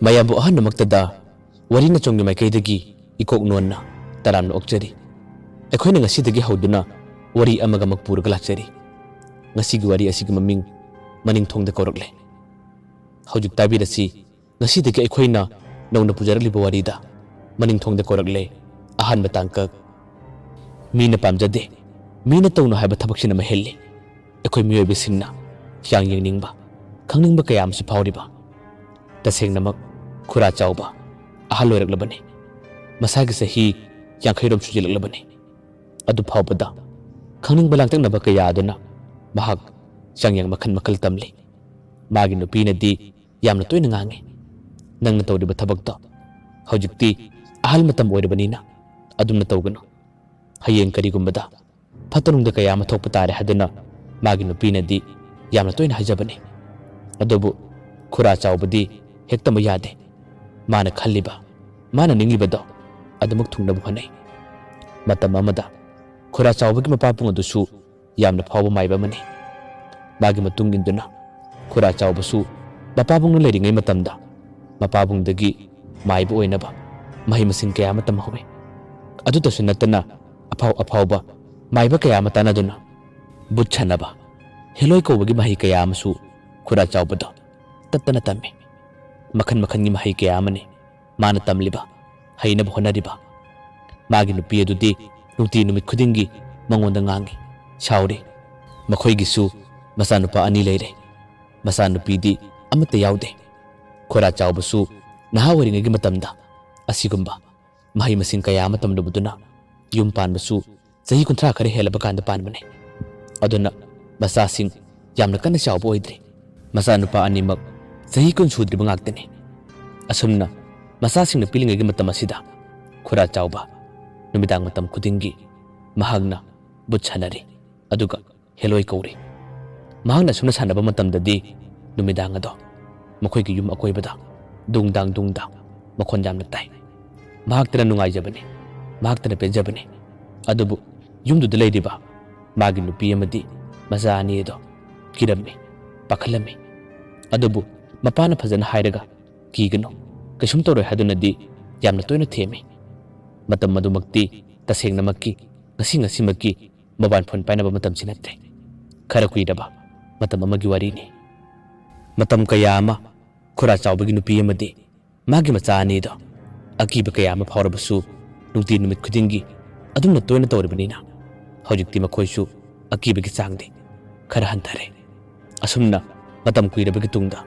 ꯃꯌꯥꯝꯕꯨ ꯑꯍꯟꯅꯃꯛꯇꯗ ꯋꯥꯔꯤꯅ ꯆꯣꯡꯒꯤ ꯃꯥꯏꯀꯩꯗꯒꯤ ꯏꯀꯣꯛ ꯅꯣꯟꯅ ꯇꯔꯥꯝꯅ ꯑꯣꯛꯆꯔꯤ꯫ ꯑꯩꯈꯣꯏꯅ ꯉꯁꯤꯗꯒꯤ ꯍꯧꯗꯨꯅ ꯋꯥꯔꯤ ꯑꯃꯒ ꯑꯃꯛ ꯄꯨꯔꯒ ꯂꯥꯛꯆꯔꯤ꯫ ꯉꯁꯤꯒꯤ ꯋꯥꯔꯤ ꯑꯁꯤꯒꯤ ꯃꯃꯤꯡ ꯃꯅꯤꯡꯊꯣꯡꯗ ꯀꯧꯔꯛꯂꯦ꯫ ꯍꯧꯖꯤꯛ ꯇꯥꯕꯤꯔꯁꯤ ꯉꯁꯤꯗꯒꯤ ꯑꯩꯈꯣꯏꯅ ꯅꯧꯅ ꯄꯨꯖꯔꯛꯂꯤꯕ ꯋꯥꯔꯤꯗ ꯃꯅꯤꯡꯊꯣꯡꯗ ꯀꯧꯔꯛꯂꯦ ꯑꯍꯥꯟꯕ ꯇꯥꯡꯀꯛ꯫ ꯃꯤꯅ ꯄꯥꯝꯖꯗꯦ, ꯃꯤꯅ ꯇꯧꯅꯨ ꯍꯥꯏꯕ ꯊꯕꯛꯁꯤꯅ ꯃꯍꯦꯜꯂꯤ꯫ ꯑꯩꯈꯣꯏ ꯃꯤꯑꯣꯏꯕꯁꯤꯡꯅ ꯍꯤꯌꯥꯡ ꯌꯦꯡꯅꯤꯡꯕ, ꯈꯪꯅꯤꯡꯕ ꯀꯌꯥ ꯑꯃꯁꯨ ꯐꯥꯎꯔꯤꯕ꯫ ꯇꯁꯦꯡꯅꯃꯛ ꯈꯨꯔꯥ ꯆꯥꯎꯕ ꯑꯍꯜ ꯑꯣꯏꯔꯛꯂꯕꯅꯤ꯫ ꯃꯁꯥꯒꯤ ꯆꯍꯤ 50ꯔꯣꯝ ꯁꯨꯖꯤꯜꯂꯛꯂꯕꯅꯤ꯫ ꯑꯗꯨ ꯐꯥꯎꯕꯗ ꯈꯪꯅꯤꯡꯕ ꯂꯥꯡꯇꯛꯅꯕ ꯀꯌꯥ ꯑꯗꯨꯅ ꯃꯍꯥꯛ ꯆꯥꯡꯌꯦꯡ ꯃꯈꯜ ꯃꯈꯜ ꯇꯝꯂꯤ꯫ ꯃꯥꯒꯤ ꯅꯨꯄꯤꯅꯗꯤ ꯌꯥꯝꯅ ꯇꯣꯏꯅ ꯉꯥꯡꯉꯤ, ꯅꯪꯅ ꯇꯧꯔꯤꯕ ꯊꯕꯛꯇꯣ ꯍꯧꯖꯤꯛꯇꯤ ꯑꯍꯜ ꯃꯇꯝ ꯑꯣꯏꯔꯕꯅꯤꯅ ꯑꯗꯨꯝꯅ ꯇꯧꯒꯅꯨ꯫ ꯍꯌꯦꯡ ꯀꯔꯤꯒꯨꯝꯕꯗ ꯐꯠꯇꯅꯨꯡꯗ ꯀꯌꯥ ꯑꯃ ꯊꯣꯛꯄ ꯇꯥꯔꯦ ꯍꯥꯏꯗꯨꯅ ꯃꯥꯒꯤ ꯅꯨꯄꯤꯅꯗꯤ ꯌꯥꯝꯅ ꯇꯣꯏꯅ ꯍꯥꯏꯖꯕꯅꯤ꯫ ꯑꯗꯨꯕꯨ ꯈꯨꯔꯥ ꯆꯥꯎꯕꯗꯤ ꯍꯦꯛꯇꯃꯛ ꯌꯥꯗꯦ꯫ ꯃꯥꯅ ꯈꯜꯂꯤꯕ, ꯃꯥꯅ ꯅꯤꯡꯂꯤꯕꯗꯣ ꯑꯗꯨꯃꯛ ꯊꯨꯡꯅꯕ ꯍꯣꯠꯅꯩ꯫ ꯃꯇꯝ ꯑꯃꯗ ꯈꯨꯔꯥ ꯆꯥꯎꯕꯒꯤ ꯃꯄꯥꯕꯨꯡ ꯑꯗꯨꯁꯨ ꯌꯥꯝꯅ ꯐꯥꯎꯕ ꯃꯥꯏꯕ ꯑꯃꯅꯤ꯫ ꯃꯥꯒꯤ ꯃꯇꯨꯡ ꯏꯟꯗꯨꯅ ꯈꯨꯔꯥ ꯆꯥꯎꯕꯁꯨ ꯃꯄꯥꯕꯨꯡꯅ ꯂꯩꯔꯤꯉꯩ ꯃꯇꯝꯗ ꯃꯄꯥꯕꯨꯡꯗꯒꯤ ꯃꯥꯏꯕ ꯑꯣꯏꯅꯕ ꯃꯍꯩ ꯃꯁꯤꯡ ꯀꯌꯥ ꯑꯃ ꯇꯝꯍꯧꯏ꯫ ꯑꯗꯨꯇꯁꯨ ꯅꯠꯇꯅ ꯑꯐꯥꯎꯕ ꯃꯥꯏꯕ ꯀꯌꯥ ꯑꯃ ꯇꯥꯟꯅꯗꯨꯅ ꯕꯨꯠ ꯁꯥꯟꯅꯕ, ꯍꯦꯂꯣꯏ ꯀꯧꯕꯒꯤ ꯃꯍꯩ ꯀꯌꯥ ꯑꯃꯁꯨ ꯈꯨꯔꯥ ꯆꯥꯎꯕꯗꯣ ꯇꯠꯇꯅ ꯇꯝꯃꯤ꯫ ꯃꯈꯟ ꯃꯈꯟꯒꯤ ꯃꯍꯩ ꯀꯌꯥ ꯑꯃꯅꯤ ꯃꯥꯅ ꯇꯝꯂꯤꯕ, ꯍꯩꯅꯕ ꯍꯣꯠꯅꯔꯤꯕ꯫ ꯃꯥꯒꯤ ꯅꯨꯄꯤ ꯑꯗꯨꯗꯤ ꯅꯨꯡꯇꯤ ꯅꯨꯃꯤꯠ ꯈꯨꯗꯤꯡꯒꯤ ꯃꯉꯣꯟꯗ ꯉꯥꯡꯏ, ꯁꯥꯎꯔꯤ꯫ ꯃꯈꯣꯏꯒꯤꯁꯨ ꯃꯆꯥꯅꯨꯄꯥ 2 ꯂꯩꯔꯦ꯫ ꯃꯆꯥꯅꯨꯄꯤꯗꯤ ꯑꯃꯠꯇ ꯌꯥꯎꯗꯦ꯫ ꯈꯨꯔꯥ ꯆꯥꯎꯕꯁꯨ ꯅꯍꯥ ꯑꯣꯏꯔꯤꯉꯩꯒꯤ ꯃꯇꯝꯗ ꯑꯁꯤꯒꯨꯝꯕ ꯃꯍꯩ ꯃꯁꯤꯡ ꯀꯌꯥ ꯑꯃ ꯇꯝꯂꯨꯕꯗꯨꯅ ꯌꯨꯝ ꯄꯥꯟꯕꯁꯨ ꯆꯍꯤ 30 ꯈꯔ ꯍꯦꯜꯂꯕ ꯀꯥꯟꯗ ꯄꯥꯟꯕꯅꯤ꯫ ꯑꯗꯨꯅ ꯃꯆꯥꯁꯤꯡ ꯌꯥꯝꯅ ꯀꯟꯅ ꯆꯥꯎꯕ ꯑꯣꯏꯗ꯭ꯔꯤ꯫ ꯃꯆꯥꯅꯨꯄꯥ ꯑꯅꯤꯃꯛ ꯆꯍꯤ 10 ꯁꯨꯗ꯭ꯔꯤꯕ ꯉꯥꯛꯇꯅꯤ꯫ ꯑꯁꯨꯝꯅ ꯃꯆꯥꯁꯤꯡꯅ ꯄꯤꯛꯂꯤꯉꯩꯒꯤ ꯃꯇꯝ ꯑꯁꯤꯗ ꯈꯨꯔꯥ ꯆꯥꯎꯕ ꯅꯨꯃꯤꯗꯥꯡ ꯃꯇꯝ ꯈꯨꯗꯤꯡꯒꯤ ꯃꯍꯥꯛꯅ ꯕꯨꯠ ꯁꯥꯟꯅꯔꯤ, ꯑꯗꯨꯒ ꯍꯦꯂꯣꯏ ꯀꯧꯔꯤ꯫ ꯃꯍꯥꯛꯅ ꯑꯁꯨꯝꯅ ꯁꯥꯟꯅꯕ ꯃꯇꯝꯗꯗꯤ ꯅꯨꯃꯤꯗꯥꯡ ꯑꯗꯣ ꯃꯈꯣꯏꯒꯤ ꯌꯨꯝ ꯑꯀꯣꯏꯕꯗ ꯗꯨꯡꯗꯥꯡ ꯃꯈꯣꯟ ꯌꯥꯝꯅ ꯇꯥꯏ꯫ ꯃꯍꯥꯛꯇꯅ ꯅꯨꯡꯉꯥꯏꯖꯕꯅꯤ, ꯃꯍꯥꯛꯇꯅ ꯄꯦꯟꯖꯕꯅꯤ꯫ ꯑꯗꯨꯕꯨ ꯌꯨꯝꯗꯨꯗ ꯂꯩꯔꯤꯕ ꯃꯥꯒꯤ ꯅꯨꯄꯤ ꯑꯃꯗꯤ ꯃꯆꯥ 2 ꯑꯗꯣ ꯀꯤꯔꯝꯃꯤ, ꯄꯥꯈꯠꯂꯝꯃꯤ꯫ ꯑꯗꯨꯕꯨ ꯃꯄꯥꯅ ꯐꯖꯅ ꯍꯥꯏꯔꯒ ꯀꯤꯒꯅꯨ, ꯀꯩꯁꯨꯝ ꯇꯧꯔꯣꯏ ꯍꯥꯏꯗꯨꯅꯗꯤ ꯌꯥꯝꯅ ꯇꯣꯏꯅ ꯊꯦꯝꯃꯤ꯫ ꯃꯇꯝ ꯑꯗꯨꯃꯛꯇꯤ ꯇꯁꯦꯡꯅꯃꯛꯀꯤ ꯉꯁꯤꯃꯛꯀꯤ ꯃꯣꯕꯥꯏꯜ ꯐꯣꯟ ꯄꯥꯏꯅꯕ ꯃꯇꯝꯁꯤ ꯅꯠꯇꯦ꯫ ꯈꯔ ꯀꯨꯏꯔꯕ ꯃꯇꯝ ꯑꯃꯒꯤ ꯋꯥꯔꯤꯅꯤ꯫ ꯃꯇꯝ ꯀꯌꯥ ꯑꯃ ꯈꯨꯔꯥ ꯆꯥꯎꯕꯒꯤ ꯅꯨꯄꯤ ꯑꯃꯗꯤ ꯃꯥꯒꯤ ꯃꯆꯥ 2ꯗꯣ ꯑꯀꯤꯕ ꯀꯌꯥ ꯑꯃ ꯐꯥꯎꯔꯕꯁꯨ ꯅꯨꯡꯇꯤ ꯅꯨꯃꯤꯠ ꯈꯨꯗꯤꯡꯒꯤ ꯑꯗꯨꯝꯅ ꯇꯣꯏꯅ ꯇꯧꯔꯤꯕꯅꯤꯅ ꯍꯧꯖꯤꯛꯇꯤ ꯃꯈꯣꯏꯁꯨ ꯑꯀꯤꯕꯒꯤ ꯆꯥꯡꯗꯤ ꯈꯔ ꯍꯟꯊꯔꯦ꯫ ꯑꯁꯨꯝꯅ ꯃꯇꯝ ꯀꯨꯏꯔꯕꯒꯤ ꯇꯨꯡꯗ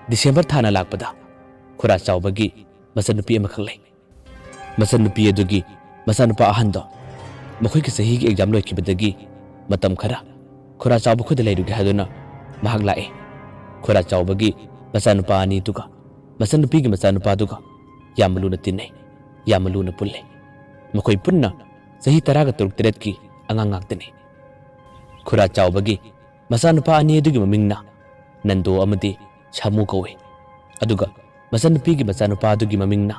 ꯗꯤꯁꯦꯝꯕꯔ ꯊꯥꯅ ꯂꯥꯛꯄꯗ ꯈꯨꯔꯥ ꯆꯥꯎꯕꯒꯤ ꯃꯆꯟꯅꯨꯄꯤ ꯑꯃꯈꯛ ꯂꯩ꯫ ꯃꯆꯟꯅꯨꯄꯤ ꯑꯗꯨꯒꯤ ꯃꯆꯥꯅꯨꯄꯥ ꯑꯍꯟꯗꯣ ꯃꯈꯣꯏꯒꯤ ꯆꯍꯤꯒꯤ ꯑꯦꯛꯖꯥꯝ ꯂꯣꯏꯈꯤꯕꯗꯒꯤ ꯃꯇꯝ ꯈꯔ ꯈꯨꯔꯥ ꯆꯥꯎꯕ ꯈꯣꯏꯗ ꯂꯩꯔꯨꯒꯦ ꯍꯥꯏꯗꯨꯅ ꯃꯍꯥꯛ ꯂꯥꯛꯑꯦ꯫ ꯈꯨꯔꯥ ꯆꯥꯎꯕꯒꯤ ꯃꯆꯥꯅꯨꯄꯥ 2ꯗꯨꯒ ꯃꯆꯟꯅꯨꯄꯤꯒꯤ ꯃꯆꯥꯅꯨꯄꯥꯗꯨꯒ ꯌꯥꯝꯅ ꯂꯨꯅ ꯇꯤꯟꯅꯩ, ꯌꯥꯝꯅ ꯂꯨꯅ ꯄꯨꯜꯂꯤ꯫ ꯃꯈꯣꯏ ꯄꯨꯟꯅ ꯆꯍꯤ 13-14ꯀꯤ ꯑꯉꯥꯡ ꯉꯥꯛꯇꯅꯤ꯫ ꯈꯨꯔꯥ ꯆꯥꯎꯕꯒꯤ ꯃꯆꯥꯅꯨꯄꯥ 2 ꯑꯗꯨꯒꯤ ꯃꯃꯤꯡꯅ ꯅꯟꯗꯣ ꯑꯃꯗꯤ ꯁꯥꯃꯨ ꯀꯧꯏ, ꯑꯗꯨꯒ ꯃꯆꯟꯅꯨꯄꯤꯒꯤ ꯃꯆꯥꯅꯨꯄꯥ ꯑꯗꯨꯒꯤ ꯃꯃꯤꯡꯅ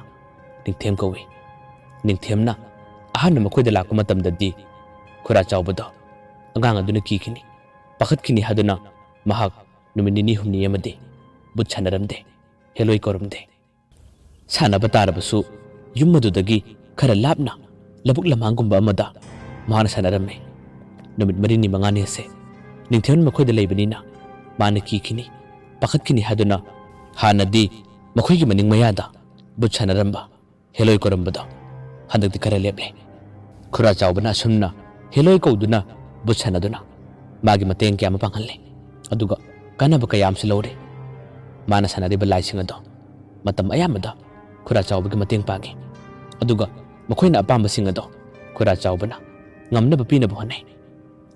ꯅꯤꯡꯊꯦꯝ ꯀꯧꯏ꯫ ꯅꯤꯡꯊꯦꯝꯅ ꯑꯍꯥꯟꯕ ꯃꯈꯣꯏꯗ ꯂꯥꯛꯄ ꯃꯇꯝꯗꯗꯤ ꯈꯨꯔꯥ ꯆꯥꯎꯕꯗꯣ ꯑꯉꯥꯡ ꯑꯗꯨꯅ ꯀꯤꯈꯤꯅꯤ, ꯄꯥꯈꯠꯈꯤꯅꯤ ꯍꯥꯏꯗꯨꯅ ꯃꯍꯥꯛ ꯅꯨꯃꯤꯠ 2-3 ꯑꯃꯗꯤ ꯕꯨꯠ ꯁꯥꯟꯅꯔꯝꯗꯦ, ꯍꯦꯂꯣꯏ ꯀꯧꯔꯝꯗꯦ꯫ ꯁꯥꯟꯅꯕ ꯇꯥꯔꯕꯁꯨ ꯌꯨꯝ ꯑꯗꯨꯗꯒꯤ ꯈꯔ ꯂꯥꯞꯅ ꯂꯧꯕꯨꯛ ꯂꯝꯍꯥꯡꯒꯨꯝꯕ ꯑꯃꯗ ꯃꯥꯅ ꯁꯥꯟꯅꯔꯝꯃꯤ꯫ ꯅꯨꯃꯤꯠ 4-5 ꯑꯁꯦ ꯅꯤꯡꯊꯦꯝꯅ ꯃꯈꯣꯏꯗ ꯂꯩꯕꯅꯤꯅ ꯃꯥꯅ ꯀꯤꯈꯤꯅꯤ, ꯄꯥꯈꯠꯈꯤꯅꯤ ꯍꯥꯏꯗꯨꯅ ꯍꯥꯟꯅꯗꯤ ꯃꯈꯣꯏꯒꯤ ꯃꯅꯤꯡ ꯃꯌꯥꯗ ꯕꯨꯠ ꯁꯥꯟꯅꯔꯝꯕ, ꯍꯦꯂꯣꯏ ꯀꯧꯔꯝꯕꯗꯣ ꯍꯟꯗꯛꯇꯤ ꯈꯔ ꯂꯦꯞꯂꯦ꯫ ꯈꯨꯔꯥ ꯆꯥꯎꯕꯅ ꯑꯁꯨꯝꯅ ꯍꯦꯂꯣꯏ ꯀꯧꯗꯨꯅ ꯕꯨꯠ ꯁꯥꯟꯅꯗꯨꯅ ꯃꯥꯒꯤ ꯃꯇꯦꯡ ꯀꯌꯥ ꯑꯃ ꯄꯥꯡꯍꯜꯂꯦ, ꯑꯗꯨꯒ ꯀꯥꯟꯅꯕ ꯀꯌꯥ ꯑꯃꯁꯨ ꯂꯧꯔꯦ꯫ ꯃꯥꯅ ꯁꯥꯟꯅꯔꯤꯕ ꯂꯥꯏꯁꯤꯡ ꯑꯗꯣ ꯃꯇꯝ ꯑꯌꯥꯝꯕꯗ ꯈꯨꯔꯥ ꯆꯥꯎꯕꯒꯤ ꯃꯇꯦꯡ ꯄꯥꯡꯉꯤ, ꯑꯗꯨꯒ ꯃꯈꯣꯏꯅ ꯑꯄꯥꯝꯕꯁꯤꯡ ꯑꯗꯣ ꯈꯨꯔꯥ ꯆꯥꯎꯕꯅ ꯉꯝꯅꯕ ꯄꯤꯅꯕ ꯍꯣꯠꯅꯩ꯫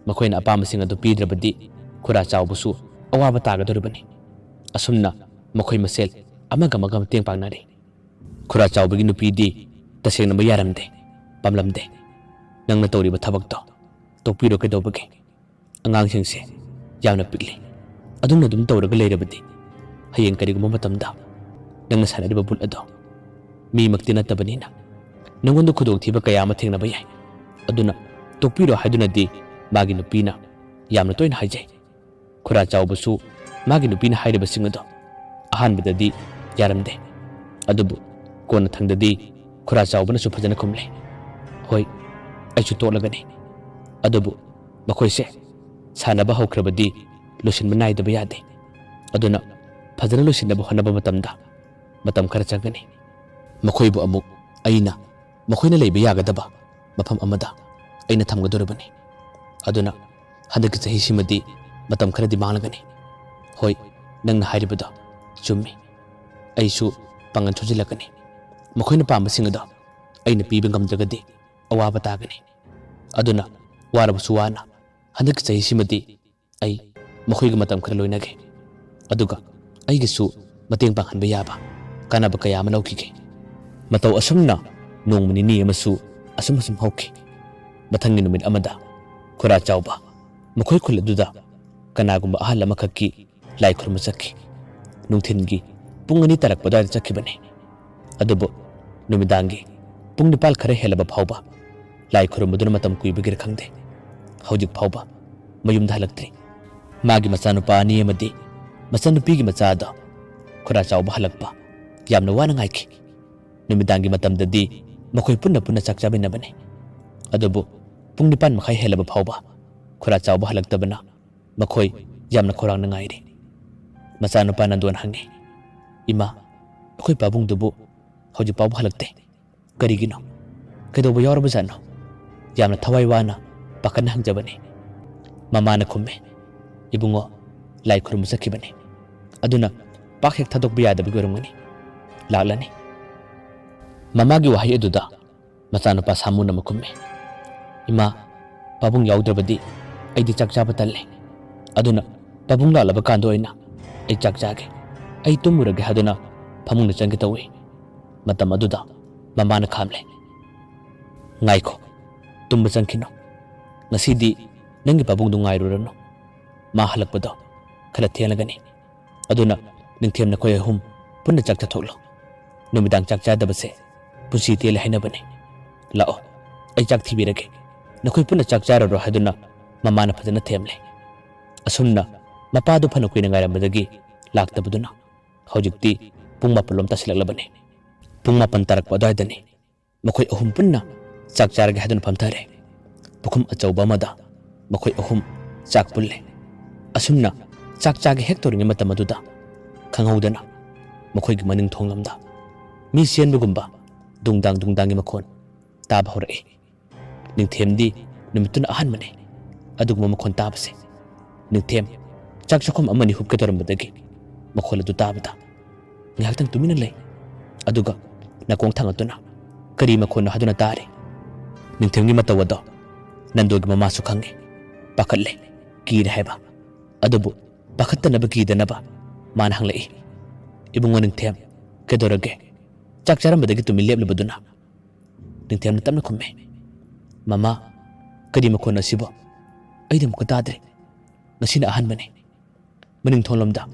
ꯃꯈꯣꯏꯅ ꯑꯄꯥꯝꯕꯁꯤꯡ ꯑꯗꯨ ꯄꯤꯗ꯭ꯔꯕꯗꯤ ꯈꯨꯔꯥ ꯆꯥꯎꯕꯁꯨ ꯑꯋꯥꯕ ꯇꯥꯒꯗꯧꯔꯤꯕꯅꯤ꯫ ꯑꯁꯨꯝꯅ ꯃꯈꯣꯏ ꯃꯁꯦꯜ ꯑꯃꯒ ꯑꯃꯒ ꯃꯇꯦꯡ ꯄꯥꯡꯅꯔꯤ꯫ ꯈꯨꯔꯥ ꯆꯥꯎꯕꯒꯤ ꯅꯨꯄꯤꯗꯤ ꯇꯁꯦꯡꯅꯃꯛ ꯌꯥꯔꯝꯗꯦ, ꯄꯥꯝꯂꯝꯗꯦ꯫ ꯅꯪꯅ ꯇꯧꯔꯤꯕ ꯊꯕꯛꯇꯣ ꯇꯣꯛꯄꯤꯔꯣ, ꯀꯩꯗꯧꯕꯒꯦ? ꯑꯉꯥꯡꯁꯤꯡꯁꯦ ꯌꯥꯝꯅ ꯄꯤꯛꯂꯤ, ꯑꯗꯨꯝꯅ ꯑꯗꯨꯝ ꯇꯧꯔꯒ ꯂꯩꯔꯕꯗꯤ ꯍꯌꯦꯡ ꯀꯔꯤꯒꯨꯝꯕ ꯃꯇꯝꯗ ꯅꯪꯅ ꯁꯥꯟꯅꯔꯤꯕ ꯕꯨꯠ ꯑꯗꯣ ꯃꯤꯃꯛꯇꯤ ꯅꯠꯇꯕꯅꯤꯅ ꯅꯪꯉꯣꯟꯗ ꯈꯨꯗꯣꯡꯊꯤꯕ ꯀꯌꯥ ꯑꯃ ꯊꯦꯡꯅꯕ ꯌꯥꯏ꯫ ꯑꯗꯨꯅ ꯇꯣꯛꯄꯤꯔꯣ ꯍꯥꯏꯗꯨꯅꯗꯤ ꯃꯥꯒꯤ ꯅꯨꯄꯤꯅ ꯌꯥꯝꯅ ꯇꯣꯏꯅ ꯍꯥꯏꯖꯩ꯫ ꯈꯨꯔꯥ ꯆꯥꯎꯕꯁꯨ ꯃꯥꯒꯤ ꯅꯨꯄꯤꯅ ꯍꯥꯏꯔꯤꯕꯁꯤꯡ ꯑꯗꯣ ꯑꯍꯥꯟꯕꯗꯗꯤ ꯌꯥꯔꯝꯗꯦ, ꯑꯗꯨꯕꯨ ꯀꯣꯟꯅ ꯊꯪꯗꯗꯤ ꯈꯨꯔꯥ ꯆꯥꯎꯕꯅꯁꯨ ꯐꯖꯅ ꯈꯨꯝꯂꯦ, ꯍꯣꯏ ꯑꯩꯁꯨ ꯇꯣꯠꯂꯒꯅꯤ, ꯑꯗꯨꯕꯨ ꯃꯈꯣꯏꯁꯦ ꯁꯥꯟꯅꯕ ꯍꯧꯈ꯭ꯔꯕꯗꯤ ꯂꯣꯏꯁꯤꯟꯕ ꯅꯥꯏꯗꯕ ꯌꯥꯗꯦ, ꯑꯗꯨꯅ ꯐꯖꯅ ꯂꯣꯏꯁꯤꯟꯅꯕ ꯍꯣꯠꯅꯕ ꯃꯇꯝꯗ ꯃꯇꯝ ꯈꯔ ꯆꯪꯒꯅꯤ꯫ ꯃꯈꯣꯏꯕु ꯑꯃꯨꯛ ꯑꯩꯅ ꯃꯈꯣꯏꯅ ꯂꯩꯕ ꯌꯥꯒꯗꯕ ꯃꯐꯝ ꯑꯃꯗ ꯑꯩꯅ ꯊꯝꯒꯗꯧꯔꯕꯅꯤ, ꯑꯗꯨꯅ ꯍꯟꯗꯛꯀꯤ ꯆꯍꯤꯁꯤꯃꯗꯤ ꯃꯇꯝ ꯈꯔꯗꯤ ꯃꯥꯡꯂꯒꯅꯤ꯫ ꯍꯣꯏ ꯅꯪꯅ ꯍꯥꯏꯔꯤꯕꯗꯣ ꯆꯨꯝꯃꯤ, ꯑꯩꯁꯨ ꯄꯥꯡꯒꯜ ꯁꯣꯟꯖꯤꯜꯂꯛꯀꯅꯤ, ꯃꯈꯣꯏꯅ ꯄꯥꯝꯕꯁꯤꯡ ꯑꯗꯣ ꯑꯩꯅ ꯄꯤꯕ ꯉꯝꯗ꯭ꯔꯒꯗꯤ ꯑꯋꯥꯕ ꯇꯥꯒꯅꯤ, ꯑꯗꯨꯅ ꯋꯥꯔꯕꯁꯨ ꯋꯥꯅ ꯍꯟꯗꯛꯀꯤ ꯆꯍꯤꯁꯤꯃꯗꯤ ꯑꯩ ꯃꯈꯣꯏꯒ ꯃꯇꯝ ꯈꯔ ꯂꯣꯏꯅꯒꯦ, ꯑꯗꯨꯒ ꯑꯩꯒꯤꯁꯨ ꯃꯇꯦꯡ ꯄꯥꯡꯍꯟꯕ ꯌꯥꯕ ꯀꯥꯟꯅꯕ ꯀꯌꯥ ꯑꯃ ꯂꯧꯈꯤꯒꯦ꯫ ꯃꯇꯧ ꯑꯁꯨꯝꯅ ꯅꯣꯡꯃ ꯅꯤꯅꯤ ꯑꯃꯁꯨ ꯑꯁꯨꯝ ꯍꯧꯈꯤ꯫ ꯃꯊꯪꯒꯤ ꯅꯨꯃꯤꯠ ꯑꯃꯗ ꯈꯨꯔꯥ ꯆꯥꯎꯕ ꯃꯈꯣꯏ ꯈꯨꯜ ꯑꯗꯨꯗ ꯀꯅꯥꯒꯨꯝꯕ ꯑꯍꯜ ꯑꯃꯈꯛꯀꯤ ꯂꯥꯏ ꯈꯨꯔꯨꯝꯕ ꯆꯠꯈꯤ꯫ ꯅꯨꯡꯊꯤꯟꯒꯤ ꯄꯨꯡ 2 ꯇꯥꯔꯛꯄ ꯑꯗꯨꯋꯥꯏꯗ ꯆꯠꯈꯤꯕꯅꯤ, ꯑꯗꯨꯕꯨ ꯅꯨꯃꯤꯗꯥꯡꯒꯤ ꯄꯨꯡ 9 ꯈꯔ ꯍꯦꯜꯂꯕ ꯐꯥꯎꯕ ꯂꯥꯏ ꯈꯨꯔꯨꯝꯕꯗꯨꯅ ꯃꯇꯝ ꯀꯨꯏꯕꯒꯤꯔ ꯈꯪꯗꯦ, ꯍꯧꯖꯤꯛ ꯐꯥꯎꯕ ꯃꯌꯨꯝꯗ ꯍꯜꯂꯛꯇ꯭ꯔꯤ꯫ ꯃꯥꯒꯤ ꯃꯆꯥꯅꯨꯄꯥ 2 ꯑꯃꯗꯤ ꯃꯆꯟꯅꯨꯄꯤꯒꯤ ꯃꯆꯥꯗꯣ ꯈꯨꯔꯥ ꯆꯥꯎꯕ ꯍꯜꯂꯛꯄ ꯌꯥꯝꯅ ꯋꯥꯅ ꯉꯥꯏꯈꯤ꯫ ꯅꯨꯃꯤꯗꯥꯡꯒꯤ ꯃꯇꯝꯗꯗꯤ ꯃꯈꯣꯏ ꯄꯨꯟꯅ ꯆꯥꯛ ꯆꯥꯃꯤꯟꯅꯕꯅꯤ, ꯑꯗꯨꯕꯨ ꯄꯨꯡ 9:30 ꯍꯦꯜꯂꯕ ꯐꯥꯎꯕ ꯈꯨꯔꯥ ꯆꯥꯎꯕ ꯍꯜꯂꯛꯇꯕꯅ ꯃꯈꯣꯏ ꯌꯥꯝꯅ ꯈꯧꯔꯥꯡꯅ ꯉꯥꯏꯔꯤ꯫ ꯃꯆꯥꯅꯨꯄꯥ ꯅꯟꯗꯣꯟ ꯍꯪꯉꯤ, ꯏꯃꯥ, ꯑꯩꯈꯣꯏ ꯄꯥꯕꯨꯡꯗꯨꯕꯨ ꯍꯧꯖꯤꯛ ꯐꯥꯎꯕ ꯍꯜꯂꯛꯇꯦ, ꯀꯔꯤꯒꯤꯅꯣ? ꯀꯩꯗꯧꯕ ꯌꯥꯎꯔꯕꯖꯥꯠꯅꯣ? ꯌꯥꯝꯅ ꯊꯋꯥꯏ ꯋꯥꯅ ꯄꯥꯈꯠꯅ ꯍꯪꯖꯕꯅꯤ꯫ ꯃꯃꯥꯅ ꯈꯨꯝꯃꯦ, ꯏꯕꯨꯡꯉꯣ, ꯂꯥꯏ ꯈꯨꯔꯨꯝꯕ ꯆꯠꯈꯤꯕꯅꯤ, ꯑꯗꯨꯅ ꯄꯥꯛ ꯍꯦꯛ ꯊꯥꯗꯣꯛꯄ ꯌꯥꯗꯕꯒꯤ ꯑꯣꯏꯔꯝꯒꯅꯤ, ꯂꯥꯛꯂꯅꯤ꯫ ꯃꯃꯥꯒꯤ ꯋꯥꯍꯩ ꯑꯗꯨꯗ ꯃꯆꯥꯅꯨꯄꯥ ꯁꯥꯃꯨꯅ ꯑꯃꯨꯛ ꯈꯨꯝꯃꯦ, ꯏꯃꯥ, ꯄꯥꯕꯨꯡ ꯌꯥꯎꯗ꯭ꯔꯕꯗꯤ ꯑꯩꯗꯤ ꯆꯥꯛ ꯆꯥꯕ ꯇꯜꯂꯦ, ꯑꯗꯨꯅ ꯄꯥꯕꯨꯡ ꯂꯥꯛꯂꯕ ꯀꯥꯟꯗ ꯑꯣꯏꯅ ꯑꯩ ꯆꯥꯛ ꯆꯥꯒꯦ, ꯑꯩ ꯇꯨꯝꯃꯨꯔꯒꯦ ꯍꯥꯏꯗꯨꯅ ꯐꯃꯨꯡꯗ ꯆꯪꯒꯦ ꯇꯧꯏ꯫ ꯃꯇꯝ ꯑꯗꯨꯗ ꯃꯃꯥꯅ ꯈꯥꯝꯂꯦ, ꯉꯥꯏꯈꯣ, ꯇꯨꯝꯕ ꯆꯪꯈꯤꯅꯨ, ꯉꯁꯤꯗꯤ ꯅꯪꯒꯤ ꯄꯥꯕꯨꯡꯗꯨ ꯉꯥꯏꯔꯨꯔꯅꯨ, ꯃꯥ ꯍꯜꯂꯛꯄꯗꯣ ꯈꯔ ꯊꯦꯡꯂꯒꯅꯤ, ꯑꯗꯨꯅ ꯅꯤꯡꯊꯦꯝ ꯅꯈꯣꯏ ꯑꯍꯨꯝ ꯄꯨꯟꯅ ꯆꯥꯛ ꯆꯥꯊꯣꯛꯂꯣ, ꯅꯨꯃꯤꯗꯥꯡ ꯆꯥꯛ ꯆꯥꯗꯕꯁꯦ ꯄꯨꯟꯁꯤ ꯇꯦꯜꯂꯦ ꯍꯥꯏꯅꯕꯅꯤ꯫ ꯂꯥꯛꯑꯣ, ꯑꯩ ꯆꯥꯛ ꯊꯤꯕꯤꯔꯒꯦ, ꯅꯈꯣꯏ ꯄꯨꯟꯅ ꯆꯥꯛ ꯆꯥꯔꯔꯣ ꯍꯥꯏꯗꯨꯅ ꯃꯃꯥꯅ ꯐꯖꯅ ꯊꯦꯝꯂꯦ꯫ ꯑꯁꯨꯝꯅ ꯃꯄꯥꯗꯨ ꯐꯅ ꯀꯨꯏꯅ ꯉꯥꯏꯔꯝꯕꯗꯒꯤ ꯂꯥꯛꯇꯕꯗꯨꯅ ꯍꯧꯖꯤꯛꯇꯤ ꯄꯨꯡ 9 ꯇꯥꯁꯤꯜꯂꯛꯂꯕꯅꯤ꯫ ꯄꯨꯡ 9 ꯇꯥꯔꯛꯄ ꯑꯗꯨꯋꯥꯏꯗꯅꯤ ꯃꯈꯣꯏ ꯑꯍꯨꯝ ꯄꯨꯟꯅ ꯆꯥꯛ ꯆꯥꯔꯒꯦ ꯍꯥꯏꯗꯨꯅ ꯐꯝꯊꯔꯦ꯫ ꯄꯨꯈꯝ ꯑꯆꯧꯕ ꯑꯃꯗ ꯃꯈꯣꯏ ꯑꯍꯨꯝ ꯆꯥꯛ ꯄꯨꯜꯂꯦ꯫ ꯑꯁꯨꯝꯅ ꯆꯥꯛ ꯆꯥꯒꯦ ꯍꯦꯛ ꯇꯧꯔꯤꯉꯩ ꯃꯇꯝ ꯑꯗꯨꯗ ꯈꯪꯍꯧꯗꯅ ꯃꯈꯣꯏꯒꯤ ꯃꯅꯤꯡ ꯊꯣꯡꯂꯝꯗ ꯃꯤ ꯆꯦꯟꯕꯒꯨꯝꯕ ꯗꯨꯡꯗꯥꯡꯒꯤ ꯃꯈꯣꯟ ꯇꯥꯕ ꯍꯧꯔꯛꯏ꯫ ꯅꯤꯡꯊꯦꯝꯗꯤ ꯅꯨꯃꯤꯠꯇꯨꯅ ꯑꯍꯥꯟꯕꯅꯤ ꯑꯗꯨꯒꯨꯝꯕ ꯃꯈꯣꯟ ꯇꯥꯕꯁꯦ꯫ ꯅꯤꯡꯊꯦꯝ ꯆꯥꯛ ꯆꯥꯛꯈꯨꯝ ꯑꯃꯅꯤ ꯍꯨꯞꯀꯗꯧꯔꯝꯕꯗꯒꯤ ꯃꯈꯣꯜ ꯑꯗꯨ ꯇꯥꯕꯗ ꯉꯥꯏꯍꯥꯛꯇꯪ ꯇꯨꯃꯤꯟꯅ ꯂꯩ, ꯑꯗꯨꯒ ꯅꯥꯀꯣꯡ ꯊꯥꯡꯒꯠꯇꯨꯅ ꯀꯔꯤ ꯃꯈꯣꯟꯅꯣ ꯍꯥꯏꯗꯨꯅ ꯇꯥꯔꯦ꯫ ꯅꯤꯡꯊꯦꯝꯒꯤ ꯃꯇꯧ ꯑꯗꯣ ꯅꯟꯗꯣꯒꯤ ꯃꯃꯥꯁꯨ ꯈꯪꯉꯤ, ꯄꯥꯈꯠꯂꯦ, ꯀꯤꯔꯦ ꯍꯥꯏꯕ, ꯑꯗꯨꯕꯨ ꯄꯥꯈꯠꯇꯅꯕ ꯀꯤꯗꯅꯕ ꯃꯥꯅ ꯍꯪꯂꯛꯏ, ꯏꯕꯨꯡꯉꯣ ꯅꯤꯡꯊꯦꯝ, ꯀꯩꯗꯧꯔꯒꯦ? ꯆꯥꯛ ꯆꯥꯔꯝꯕꯗꯒꯤ ꯇꯨꯃꯤꯟ ꯂꯦꯞꯂꯤꯕꯗꯨꯅ? ꯅꯤꯡꯊꯦꯝꯅ ꯇꯞꯅ ꯈꯨꯝꯃꯦ, ꯃꯃꯥ, ꯀꯔꯤ ꯃꯈꯣꯟ ꯑꯁꯤꯕꯣ? ꯑꯩꯗꯤ ꯑꯃꯨꯛꯀ ꯇꯥꯗ꯭ꯔꯤ, ꯉꯁꯤꯅ ꯑꯍꯥꯟꯕꯅꯤ꯫ ꯃꯅꯤꯡ ꯊꯣꯡꯂꯣꯝꯗ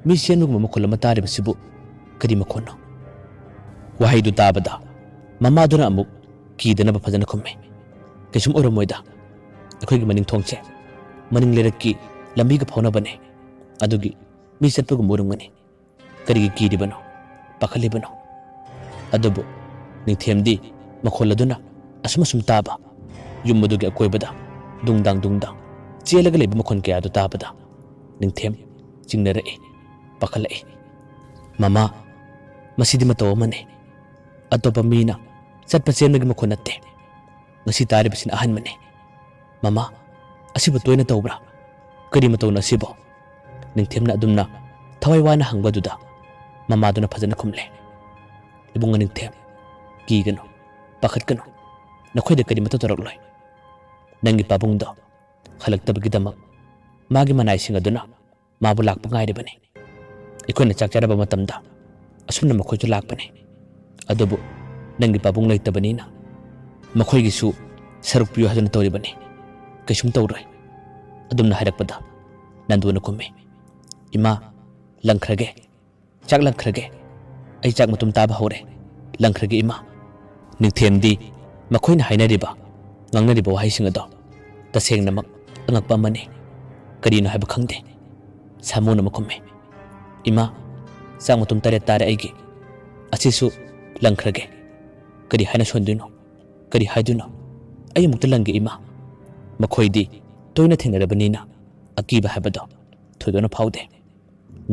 ꯃꯤ ꯆꯦꯟꯕꯒꯨꯝꯕ ꯃꯈꯣꯜ ꯑꯃ ꯇꯥꯔꯤꯕꯁꯤꯕꯨ ꯀꯔꯤ ꯃꯈꯣꯟꯅꯣ? ꯋꯥꯍꯩꯗꯨ ꯇꯥꯕꯗ ꯃꯃꯥꯗꯨꯅ ꯑꯃꯨꯛ ꯀꯤꯗꯅꯕ ꯐꯖꯅ ꯈꯨꯝꯃꯦ, ꯀꯩꯁꯨꯝ ꯑꯣꯏꯔꯝꯃꯣꯏꯗ, ꯑꯩꯈꯣꯏꯒꯤ ꯃꯅꯤꯡ ꯊꯣꯡꯁꯦ ꯃꯅꯤꯡ ꯂꯩꯔꯛꯀꯤ ꯂꯝꯕꯤꯒ ꯐꯥꯎꯅꯕꯅꯦ, ꯑꯗꯨꯒꯤ ꯃꯤ ꯆꯠꯄꯒꯨꯝꯕ ꯑꯣꯏꯔꯝꯒꯅꯤ, ꯀꯔꯤꯒꯤ ꯀꯤꯔꯤꯕꯅꯣ, ꯄꯥꯈꯠꯂꯤꯕꯅꯣ? ꯑꯗꯨꯕꯨ ꯅꯤꯡꯊꯦꯝꯗꯤ ꯃꯈꯣꯜ ꯑꯗꯨꯅ ꯑꯁꯨꯝ ꯇꯥꯕ ꯌꯨꯝ ꯑꯗꯨꯒꯤ ꯑꯀꯣꯏꯕꯗ ꯗꯨꯡꯗꯥꯡ ꯆꯦꯜꯂꯒ ꯂꯩꯕ ꯃꯈꯣꯟ ꯀꯌꯥꯗꯨ ꯇꯥꯕꯗ ꯅꯤꯡꯊꯦꯝ ꯆꯤꯡꯅꯔꯛꯏ, ꯄꯥꯈꯠꯂꯛꯏ꯫ ꯃꯃꯥ, ꯃꯁꯤꯗꯤ ꯃꯇꯧ ꯑꯃꯅꯤ, ꯑꯇꯣꯞꯄ ꯃꯤꯅ ꯆꯠꯄ ꯆꯦꯟꯕꯒꯤ ꯃꯈꯣꯟ ꯅꯠꯇꯦ, ꯉꯁꯤ ꯇꯥꯔꯤꯕꯁꯤꯅ ꯑꯍꯥꯟꯕꯅꯤ꯫ ꯃꯃꯥ, ꯑꯁꯤꯕꯨ ꯇꯣꯏꯅ ꯇꯧꯕ꯭ꯔꯥ? ꯀꯔꯤ ꯃꯇꯧꯅꯣ ꯑꯁꯤꯕꯣ? ꯅꯤꯡꯊꯦꯝꯅ ꯑꯗꯨꯝꯅ ꯊꯋꯥꯏ ꯋꯥꯅ ꯍꯪꯕꯗꯨꯗ ꯃꯃꯥꯗꯨꯅ ꯐꯖꯅ ꯈꯨꯝꯂꯦ, ꯏꯕꯨꯡꯉꯣ ꯅꯤꯡꯊꯦꯝ, ꯀꯤꯒꯅꯨ, ꯄꯥꯈꯠꯀꯅꯨ, ꯅꯈꯣꯏꯗ ꯀꯔꯤꯃꯠꯇ ꯇꯧꯔꯛꯂꯣꯏ꯫ ꯅꯪꯒꯤ ꯄꯥꯕꯨꯡꯗꯣ ꯍꯜꯂꯛꯇꯕꯒꯤꯗꯃꯛ ꯃꯥꯒꯤ ꯃꯅꯥꯏꯁꯤꯡ ꯑꯗꯨꯅ ꯃꯥꯕꯨ ꯂꯥꯛꯄ ꯉꯥꯏꯔꯤꯕꯅꯤ꯫ ꯑꯩꯈꯣꯏꯅ ꯆꯥꯛ ꯆꯥꯔꯕ ꯃꯇꯝꯗ ꯑꯁꯨꯝꯅ ꯃꯈꯣꯏꯁꯨ ꯂꯥꯛꯄꯅꯤ, ꯑꯗꯨꯕꯨ ꯅꯪꯒꯤ ꯄꯥꯕꯨꯡ ꯂꯩꯇꯕꯅꯤꯅ ꯃꯈꯣꯏꯒꯤꯁꯨ ꯁꯔꯨꯛ ꯄꯤꯌꯨ ꯍꯥꯏꯗꯨꯅ ꯇꯧꯔꯤꯕꯅꯤ, ꯀꯩꯁꯨꯝ ꯇꯧꯔꯣꯏ꯫ ꯑꯗꯨꯝꯅ ꯍꯥꯏꯔꯛꯄꯗ ꯅꯟꯗꯨꯅ ꯈꯨꯝꯃꯤ, ꯏꯃꯥ, ꯂꯪꯈ꯭ꯔꯒꯦ, ꯆꯥꯛ ꯂꯪꯈ꯭ꯔꯒꯦ, ꯑꯩ ꯆꯥꯛ ꯃꯇꯨꯝ ꯇꯥꯕ ꯍꯧꯔꯦ, ꯂꯪꯈ꯭ꯔꯒꯦ ꯏꯃꯥ꯫ ꯅꯤꯡꯊꯦꯝꯗꯤ ꯃꯈꯣꯏꯅ ꯍꯥꯏꯅꯔꯤꯕ ꯉꯥꯡꯅꯔꯤꯕ ꯋꯥꯍꯩꯁꯤꯡ ꯑꯗꯣ ꯇꯁꯦꯡꯅꯃꯛ ꯑꯉꯛꯄ ꯑꯃꯅꯤ, ꯀꯔꯤꯅꯣ ꯍꯥꯏꯕ ꯈꯪꯗꯦ꯫ ꯁꯥꯃꯨꯅ ꯑꯃꯨꯛ ꯈꯨꯝꯃꯤ, ꯏꯃꯥ, ꯆꯥꯛ ꯃꯇꯨꯝ 8 ꯇꯥꯔꯦ ꯑꯩꯒꯤ, ꯑꯁꯤꯁꯨ ꯂꯪꯈ꯭ꯔꯒꯦ ꯀꯔꯤ ꯍꯥꯏꯅ ꯁꯣꯟꯗꯣꯏꯅꯣ ꯀꯔꯤ ꯍꯥꯏꯗꯣꯏꯅꯣ ꯑꯩ ꯑꯃꯨꯛꯇ ꯂꯪꯒꯦ ꯏꯃꯥ ꯃꯈꯣꯏꯗꯤ ꯇꯣꯏꯅ ꯊꯦꯡꯅꯔꯕꯅꯤꯅ ꯑꯀꯤꯕ ꯍꯥꯏꯕꯗꯣ ꯊꯣꯏꯗꯣꯛꯅ ꯐꯥꯎꯗꯦ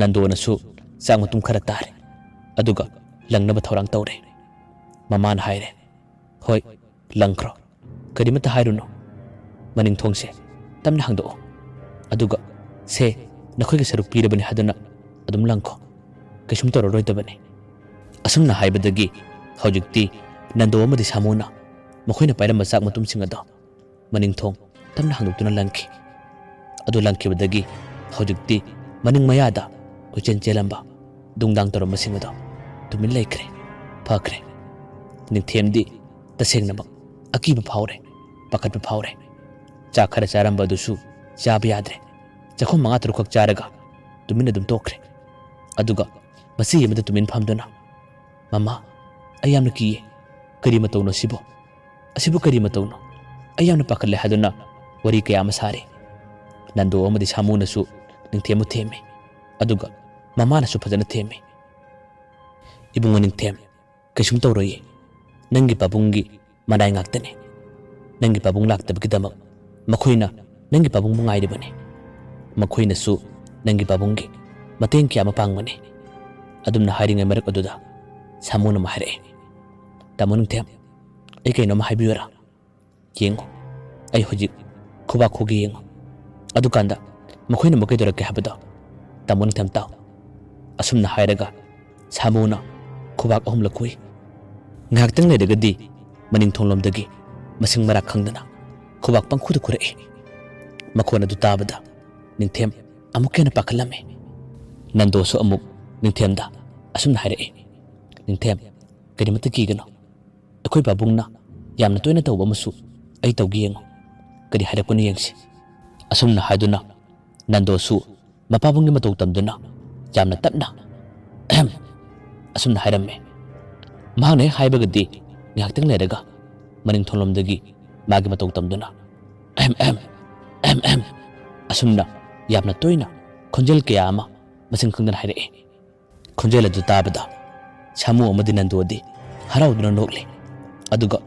ꯅꯟꯗꯣꯅꯁꯨ ꯆꯥꯛ ꯃꯇꯨꯝ ꯈꯔ ꯇꯥꯔꯦ ꯑꯗꯨꯒ ꯂꯪꯅꯕ ꯊꯧꯔꯥꯡ ꯇꯧꯔꯦ ꯃꯃꯥꯅ ꯍꯥꯏꯔꯦ ꯍꯣꯏ ꯂꯪꯈ꯭ꯔꯣ ꯀꯔꯤꯃꯠꯇ ꯍꯥꯏꯔꯨꯅꯣ ꯃꯅꯤꯡ ꯊꯣꯡꯁꯦ ꯇꯞꯅ ꯍꯥꯡꯗꯣꯛꯑꯣ ꯑꯗꯨꯒ ꯁꯦ ꯅꯈꯣꯏꯒꯤ ꯁꯔꯨꯛ ꯄꯤꯔꯕꯅꯤ ꯍꯥꯏꯗꯨꯅ ꯑꯗꯨꯝ ꯂꯪꯈꯣ ꯀꯩꯁꯨꯝ ꯇꯧꯔꯔꯣꯏꯗꯕꯅꯤ ꯑꯁꯨꯝꯅ ꯍꯥꯏꯕꯗꯒꯤ ꯍꯧꯖꯤꯛꯇꯤ ꯅꯟꯗꯣ ꯑꯃꯗꯤ ꯁꯥꯃꯨꯅ ꯃꯈꯣꯏꯅ ꯄꯥꯏꯔꯝꯕ ꯆꯥꯛ ꯃꯇꯨꯝꯁꯤꯡ ꯑꯗꯣ ꯃꯅꯤꯡ ꯊꯣꯡ ꯇꯞꯅ ꯍꯥꯡꯗꯣꯛꯇꯨꯅ ꯂꯪꯈꯤ ꯑꯗꯨ ꯂꯪꯈꯤꯕꯗꯒꯤ ꯍꯧꯖꯤꯛꯇꯤ ꯃꯅꯤꯡ ꯃꯌꯥꯗ ꯀꯣꯏꯆꯦꯟ ꯆꯦꯜꯂꯝꯕ ꯗꯨꯡꯗꯥꯡ ꯇꯧꯔꯝꯕꯁꯤꯡ ꯑꯗꯣ ꯇꯨꯃꯤꯟ ꯂꯩꯈ꯭ꯔꯦ ꯐꯈ꯭ꯔꯦ ꯅꯤꯡꯊꯦꯝꯗꯤ ꯇꯁꯦꯡꯅꯃꯛ ꯑꯀꯤꯕ ꯐꯥꯎꯔꯦ ꯄꯥꯈꯠꯄ ꯐꯥꯎꯔꯦ ꯆꯥꯛ ꯈꯔ ꯆꯥꯔꯝꯕ ꯑꯗꯨꯁꯨ ꯆꯥꯕ ꯌꯥꯗ꯭ꯔꯦ ꯆꯥꯛꯈꯨꯝ 5-6 ꯈꯛ ꯆꯥꯔꯒ ꯇꯨꯃꯤꯟꯅ ꯑꯗꯨꯝ ꯇꯣꯛꯈ꯭ꯔꯦ ꯑꯗꯨꯒ ꯃꯆꯤ ꯑꯃꯗ ꯇꯨꯃꯤꯟ ꯐꯝꯗꯨꯅ ꯃꯃꯥ ꯑꯩ ꯌꯥꯝꯅ ꯀꯤꯌꯦ ꯀꯔꯤ ꯃꯇꯧꯅꯣ ꯑꯁꯤꯕꯨ ꯀꯔꯤ ꯃꯇꯧꯅꯣ ꯑꯩ ꯌꯥꯝꯅ ꯄꯥꯈꯠꯂꯦ ꯍꯥꯏꯗꯨꯅ ꯋꯥꯔꯤ ꯀꯌꯥ ꯑꯃ ꯁꯥꯔꯤ ꯅꯟꯗꯣ ꯑꯃꯗꯤ ꯁꯥꯃꯨꯅꯁꯨ ꯅꯤꯡꯊꯦꯝꯕꯨ ꯊꯦꯝꯃꯤ ꯑꯗꯨꯒ ꯃꯃꯥꯅꯁꯨ ꯐꯖꯅ ꯊꯦꯝꯃꯤ ꯏꯕꯨꯡꯉꯣ ꯅꯤꯡꯊꯦꯝ ꯀꯩꯁꯨꯝ ꯇꯧꯔꯣꯏꯌꯦ ꯅꯪꯒꯤ ꯄꯥꯕꯨꯡꯒꯤ ꯃꯅꯥꯏ ꯉꯥꯛꯇꯅꯤ ꯅꯪꯒꯤ ꯄꯥꯕꯨꯡ ꯂꯥꯛꯇꯕꯒꯤꯗꯃꯛ ꯃꯈꯣꯏꯅ ꯅꯪꯒꯤ ꯄꯥꯕꯨꯡꯕꯨ ꯉꯥꯏꯔꯤꯕꯅꯤ ꯃꯈꯣꯏꯅꯁꯨ ꯅꯪꯒꯤ ꯄꯥꯕꯨꯡꯒꯤ ꯃꯇꯦꯡ ꯀꯌꯥ ꯑꯃ ꯄꯥꯡꯕꯅꯤ ꯑꯗꯨꯝꯅ ꯍꯥꯏꯔꯤꯉꯩ ꯃꯔꯛ ꯑꯗꯨꯗ ꯁꯥꯃꯨꯅ ꯑꯃ ꯍꯥꯏꯔꯛꯑꯦ ꯇꯥꯃꯣ ꯅꯤꯡꯊꯦꯝ ꯑꯩ ꯀꯩꯅꯣꯝꯃ ꯍꯥꯏꯕꯤꯌꯨꯔꯥ ꯌꯦꯡꯉꯣ ꯑꯩ ꯍꯧꯖꯤꯛ ꯈꯨꯕꯥꯛ ꯈꯨꯒꯦ ꯌꯦꯡꯉꯣ ꯑꯗꯨꯀꯥꯟꯗ ꯃꯈꯣꯏꯅ ꯑꯃꯨꯛ ꯀꯩꯗꯧꯔꯛꯀꯦ ꯍꯥꯏꯕꯗꯣ ꯇꯥꯃꯣ ꯅꯤꯡꯊꯦꯝ ꯇꯥꯎ ꯑꯁꯨꯝꯅ ꯍꯥꯏꯔꯒ ꯁꯥꯃꯨꯅ ꯈꯨꯕꯥꯛ 3 ꯈꯨꯏ ꯉꯥꯏꯍꯥꯛꯇꯪ ꯂꯩꯔꯒꯗꯤ ꯃꯅꯤꯡ ꯊꯣꯡꯂꯣꯝꯗꯒꯤ ꯃꯁꯤꯡ ꯃꯔꯥ ꯈꯪꯗꯅ ꯈꯨꯕꯥꯛ ꯄꯪꯈꯨꯗ ꯈꯨꯔꯛꯏ ꯃꯈꯣꯟ ꯑꯗꯨ ꯇꯥꯕꯗ ꯅꯤꯡꯊꯦꯝ ꯑꯃꯨꯛ ꯍꯦꯟꯅ ꯄꯥꯈꯠꯂꯝꯃꯤ ꯅꯟꯗꯣꯁꯨ ꯑꯃꯨꯛ ꯅꯤꯡꯊꯦꯝꯗ ꯑꯁꯨꯝꯅ ꯍꯥꯏꯔꯛꯏ ꯅꯤꯡꯊꯦꯝ ꯀꯔꯤꯃꯠꯇ ꯀꯤꯒꯅꯣ ꯑꯩꯈꯣꯏ ꯄꯥꯕꯨꯡꯅ ꯌꯥꯝꯅ ꯇꯣꯏꯅ ꯇꯧꯕ ꯑꯃꯁꯨ ꯑꯩ ꯇꯧꯒꯦ ꯌꯦꯡꯉꯣ ꯀꯔꯤ ꯍꯥꯏꯔꯛꯄꯅꯣ ꯌꯦꯡꯁꯤ ꯑꯁꯨꯝꯅ ꯍꯥꯏꯗꯨꯅ ꯅꯟꯗꯣꯁꯨ ꯃꯄꯥꯕꯨꯡꯒꯤ ꯃꯇꯧ ꯇꯝꯗꯨꯅ ꯌꯥꯝꯅ ꯇꯞꯅ ꯑꯁꯨꯝꯅ ꯍꯥꯏꯔꯝꯃꯦ ꯃꯍꯥꯛꯅ ꯍꯦꯛ ꯍꯥꯏꯕꯒꯗꯤ ꯉꯥꯏꯍꯥꯛꯇꯪ ꯂꯩꯔꯒ ꯃꯅꯤꯡ ꯊꯣꯡꯂꯣꯝꯗꯒꯤ ꯃꯥꯒꯤ ꯃꯇꯧ ꯇꯝꯗꯨꯅ ꯑꯁꯨꯝꯅ ꯌꯥꯝꯅ ꯇꯣꯏꯅ ꯈꯣꯟꯖꯦꯜ ꯀꯌꯥ ꯑꯃ ꯃꯁꯤꯡ ꯈꯪꯗꯅ ꯍꯥꯏꯔꯛꯏ ꯈꯣꯟꯖꯦꯜ ꯑꯗꯨ ꯇꯥꯕꯗ ꯁꯥꯃꯨ ꯑꯃꯗꯤ ꯅꯟꯗꯣꯗꯤ ꯍꯔꯥꯎꯗꯨꯅ ꯅꯣꯛꯂꯤ ꯑꯗꯨꯒ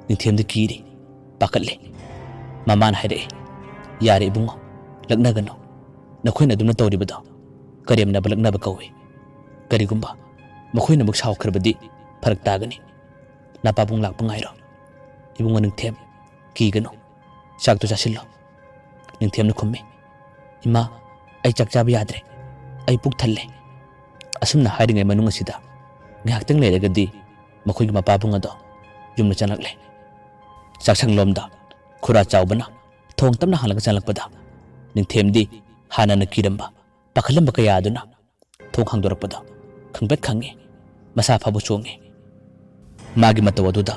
ꯅꯤꯡꯊꯦꯝꯗꯤ ꯀꯤꯔꯤ ꯄꯥꯈꯠꯂꯤ ꯃꯃꯥꯅ ꯍꯥꯏꯔꯛꯏ ꯌꯥꯔꯦ ꯏꯕꯨꯡꯉꯣ ꯂꯛꯅꯒꯅꯨ ꯅꯈꯣꯏꯅ ꯑꯗꯨꯝꯅ ꯇꯧꯔꯤꯕꯗꯣ ꯀꯔꯦꯝꯅꯕ ꯂꯛꯅꯕ ꯀꯧꯏ ꯀꯔꯤꯒꯨꯝꯕ ꯃꯈꯣꯏꯅ ꯑꯃꯨꯛ ꯁꯥꯎꯈ꯭ꯔꯕꯗꯤ ꯐꯔꯛ ꯇꯥꯒꯅꯤ ꯅꯄꯥꯕꯨꯡ ꯂꯥꯛꯄ ꯉꯥꯏꯔꯣ ꯏꯕꯨꯡꯉꯣ ꯅꯤꯡꯊꯦꯝ ꯀꯤꯒꯅꯨ ꯆꯥꯛꯇꯨ ꯆꯥꯁꯤꯜꯂꯣ ꯅꯤꯡꯊꯦꯝꯅ ꯈꯨꯝꯃꯤ ꯏꯃꯥ ꯑꯩ ꯆꯥꯛ ꯆꯥꯕ ꯌꯥꯗ꯭ꯔꯦ ꯑꯩ ꯄꯨꯛ ꯊꯜꯂꯦ ꯑꯁꯨꯝꯅ ꯍꯥꯏꯔꯤꯉꯩ ꯃꯅꯨꯡ ꯑꯁꯤꯗ ꯉꯥꯏꯍꯥꯛꯇꯪ ꯂꯩꯔꯒꯗꯤ ꯃꯈꯣꯏꯒꯤ ꯃꯄꯥꯕꯨꯡ ꯑꯗꯣ ꯌꯨꯝꯗ ꯆꯪꯂꯛꯂꯦ ꯆꯥꯛꯁꯪꯂꯣꯝꯗ ꯈꯨꯔꯥ ꯆꯥꯎꯕꯅ ꯊꯣꯡ ꯇꯞꯅ ꯍꯥꯡꯂꯒ ꯆꯪꯂꯛꯄꯗ ꯅꯤꯡꯊꯦꯝꯗꯤ ꯍꯥꯟꯅꯅ ꯀꯤꯔꯝꯕ ꯄꯥꯈꯠꯂꯝꯕ ꯀꯌꯥ ꯑꯗꯨꯅ ꯊꯣꯡ ꯍꯥꯡꯗꯣꯔꯛꯄꯗ ꯈꯪꯄꯦꯠ ꯈꯪꯉꯤ ꯃꯁꯥ ꯐꯥꯎꯕ ꯆꯣꯡꯉꯤ ꯃꯥꯒꯤ ꯃꯇꯧ ꯑꯗꯨꯗ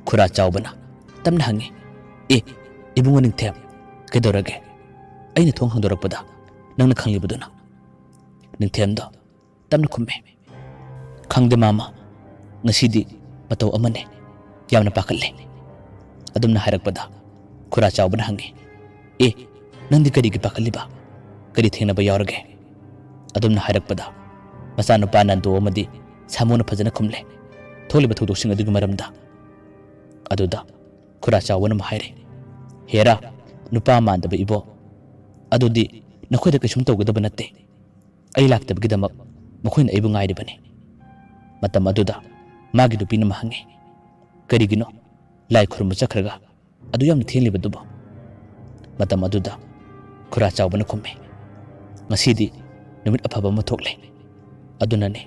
ꯈꯨꯔꯥ ꯆꯥꯎꯕꯅ ꯇꯞꯅ ꯍꯪꯉꯤ ꯏꯕꯨꯡꯉꯣ ꯅꯤꯡꯊꯦꯝ ꯀꯩꯗꯧꯔꯒꯦ ꯑꯩꯅ ꯊꯣꯡ ꯍꯥꯡꯗꯣꯔꯛꯄꯗ ꯅꯪꯅ ꯈꯪꯂꯤꯕꯗꯨꯅ ꯅꯤꯡꯊꯦꯝꯗꯣ ꯇꯞꯅ ꯈꯨꯝꯃꯤ ꯈꯪꯗꯦ ꯃꯥꯃꯥ ꯉꯁꯤꯗꯤ ꯃꯇꯧ ꯑꯃꯅꯦ ꯌꯥꯝꯅ ꯄꯥꯈꯠꯂꯦ ꯑꯗꯨꯝꯅ ꯍꯥꯏꯔꯛꯄꯗ ꯈꯨꯔꯥ ꯆꯥꯎꯕꯅ ꯍꯪꯉꯤ ꯅꯪꯗꯤ ꯀꯔꯤꯒꯤ ꯄꯥꯈꯠꯂꯤꯕ ꯀꯔꯤ ꯊꯦꯡꯅꯕ ꯌꯥꯎꯔꯒꯦ ꯑꯗꯨꯝꯅ ꯍꯥꯏꯔꯛꯄꯗ ꯃꯆꯥꯅꯨꯄꯥ ꯅꯟꯗꯣ ꯑꯃꯗꯤ ꯁꯥꯃꯨꯅ ꯐꯖꯅ ꯈꯨꯝꯂꯦ ꯊꯣꯛꯂꯤꯕ ꯊꯧꯗꯣꯛꯁꯤꯡ ꯑꯗꯨꯒꯤ ꯃꯔꯝꯗ ꯑꯗꯨꯗ ꯈꯨꯔꯥ ꯆꯥꯎꯕꯅ ꯑꯃ ꯍꯥꯏꯔꯦ ꯍꯦꯔꯥ ꯅꯨꯄꯥ ꯃꯥꯟꯗꯕ ꯏꯕꯣ ꯑꯗꯨꯗꯤ ꯅꯈꯣꯏꯗ ꯀꯩꯁꯨꯝ ꯇꯧꯒꯗꯕ ꯅꯠꯇꯦ ꯑꯩ ꯂꯥꯛꯇꯕꯒꯤꯗꯃꯛ ꯃꯈꯣꯏꯅ ꯑꯩꯕꯨ ꯉꯥꯏꯔꯤꯕꯅꯤ ꯃꯇꯝ ꯑꯗꯨꯗ ꯃꯥꯒꯤ ꯅꯨꯄꯤꯅ ꯑꯃ ꯍꯪꯉꯤ ꯀꯔꯤꯒꯤꯅꯣ ꯂꯥꯏ ꯈꯨꯔꯨꯝꯕ ꯆꯠꯈ꯭ꯔꯒ ꯑꯗꯨ ꯌꯥꯝꯅ ꯊꯦꯡꯂꯤꯕꯗꯨꯕꯣ ꯃꯇꯝ ꯑꯗꯨꯗ ꯈꯨꯔꯥ ꯆꯥꯎꯕꯅ ꯈꯨꯝꯃꯤ ꯉꯁꯤꯗꯤ ꯅꯨꯃꯤꯠ ꯑꯐꯕ ꯑꯃ ꯊꯣꯛꯂꯦ ꯑꯗꯨꯅꯅꯦ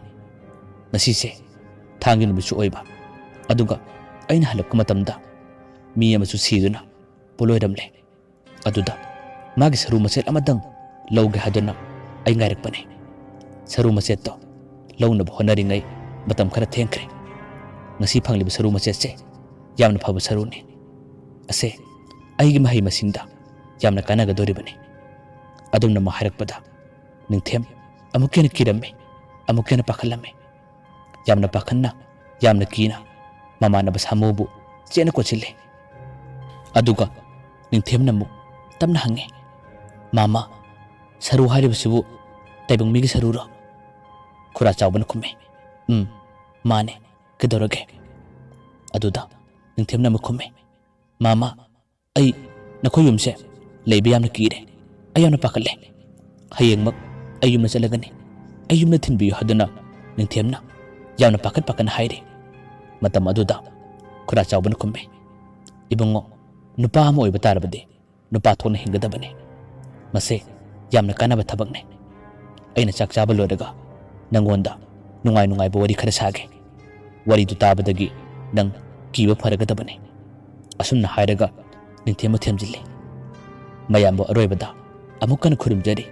ꯉꯁꯤꯁꯦ ꯊꯥꯡꯒꯤ ꯅꯨꯃꯤꯠꯁꯨ ꯑꯣꯏꯕ ꯑꯗꯨꯒ ꯑꯩꯅ ꯍꯜꯂꯛꯄ ꯃꯇꯝꯗ ꯃꯤ ꯑꯃꯁꯨ ꯁꯤꯗꯨꯅ ꯄꯣꯂꯣꯏꯔꯝꯂꯦ ꯑꯗꯨꯗ ꯃꯥꯒꯤ ꯁꯔꯨ ꯃꯆꯦꯠ ꯑꯃꯗꯪ ꯂꯧꯒꯦ ꯍꯥꯏꯗꯨꯅ ꯑꯩ ꯉꯥꯏꯔꯛꯄꯅꯦ ꯁꯔꯨ ꯃꯆꯦꯠꯇꯣ ꯂꯧꯅꯕ ꯍꯣꯠꯅꯔꯤꯉꯩ ꯃꯇꯝ ꯈꯔ ꯊꯦꯡꯈ꯭ꯔꯦ ꯉꯁꯤ ꯐꯪꯂꯤꯕ ꯁꯔꯨ ꯃꯆꯦꯠꯁꯦ ꯌꯥꯝꯅ ꯐꯕ ꯁꯔꯨꯅꯤ ꯑꯁꯦ ꯑꯩꯒꯤ ꯃꯍꯩ ꯃꯁꯤꯡꯗ ꯌꯥꯝꯅ ꯀꯥꯟꯅꯒꯗꯧꯔꯤꯕꯅꯤ ꯑꯗꯨꯝꯅ ꯑꯃ ꯍꯥꯏꯔꯛꯄꯗ ꯅꯤꯡꯊꯦꯝ ꯑꯃꯨꯛ ꯍꯦꯟꯅ ꯀꯤꯔꯝꯃꯤ ꯑꯃꯨꯛ ꯍꯦꯟꯅ ꯄꯥꯈꯠꯂꯝꯃꯤ ꯌꯥꯝꯅ ꯄꯥꯈꯠꯅ ꯌꯥꯝꯅ ꯀꯤꯅ ꯃꯃꯥꯟꯅꯕ ꯁꯥꯃꯨꯕꯨ ꯆꯦꯠꯅ ꯀꯣꯠꯁꯤꯜꯂꯤ ꯑꯗꯨꯒ ꯅꯤꯡꯊꯦꯝꯅ ꯑꯃꯨꯛ ꯇꯞꯅ ꯍꯪꯉꯤ ꯃꯥꯃꯥ ꯁꯔꯨ ꯍꯥꯏꯔꯤꯕꯁꯤꯕꯨ ꯇꯥꯏꯕꯪ ꯃꯤꯒꯤ ꯁꯔꯨꯔꯣ ꯈꯨꯔꯥ ꯆꯥꯎꯕꯅ ꯈꯨꯝꯃꯤ ꯃꯥꯅꯦ ꯀꯩꯗꯧꯔꯒꯦ ꯑꯗꯨꯗ ꯅꯤꯡꯊꯦꯝꯅ ꯑꯃꯨꯛ ꯈꯨꯝꯃꯦ ꯃꯥꯃꯥ ꯑꯩ ꯅꯈꯣꯏ ꯌꯨꯝꯁꯦ ꯂꯩꯕ ꯌꯥꯝꯅ ꯀꯤꯔꯦ ꯑꯩ ꯌꯥꯝꯅ ꯄꯥꯈꯠꯂꯦ ꯍꯌꯦꯡꯃꯛ ꯑꯩ ꯌꯨꯝꯗ ꯆꯠꯂꯒꯅꯤ ꯑꯩ ꯌꯨꯝꯗ ꯊꯤꯟꯕꯤꯌꯨ ꯍꯥꯏꯗꯨꯅ ꯅꯤꯡꯊꯦꯝꯅ ꯌꯥꯝꯅ ꯄꯥꯈꯠꯅ ꯍꯥꯏꯔꯦ ꯃꯇꯝ ꯑꯗꯨꯗ ꯈꯨꯔꯥ ꯆꯥꯎꯕꯅ ꯈꯨꯝꯃꯦ ꯏꯕꯨꯡꯉꯣ ꯅꯨꯄꯥ ꯑꯃ ꯑꯣꯏꯕ ꯇꯥꯔꯕꯗꯤ ꯅꯨꯄꯥ ꯊꯣꯛꯅ ꯍꯤꯡꯒꯗꯕꯅꯤ ꯃꯁꯤ ꯌꯥꯝꯅ ꯀꯥꯟꯅꯕ ꯊꯕꯛꯅꯤ ꯑꯩꯅ ꯆꯥꯛ ꯆꯥꯕ ꯂꯣꯏꯔꯒ ꯅꯪꯉꯣꯟꯗ ꯅꯨꯡꯉꯥꯏꯕ ꯋꯥꯔꯤ ꯈꯔ ꯁꯥꯒꯦ ꯋꯥꯔꯤꯗꯨ ꯇꯥꯕꯗꯒꯤ ꯅꯪ ꯀꯤꯕ ꯐꯔꯒꯗꯕꯅꯤ ꯑꯁꯨꯝꯅ ꯍꯥꯏꯔꯒ ꯅꯤꯡꯊꯦꯝꯕ ꯊꯦꯝꯖꯤꯜꯂꯤ ꯃꯌꯥꯝꯕꯨ ꯑꯔꯣꯏꯕꯗ ꯑꯃꯨꯛ ꯍꯟꯅ ꯈꯨꯔꯨꯝꯖꯔꯤ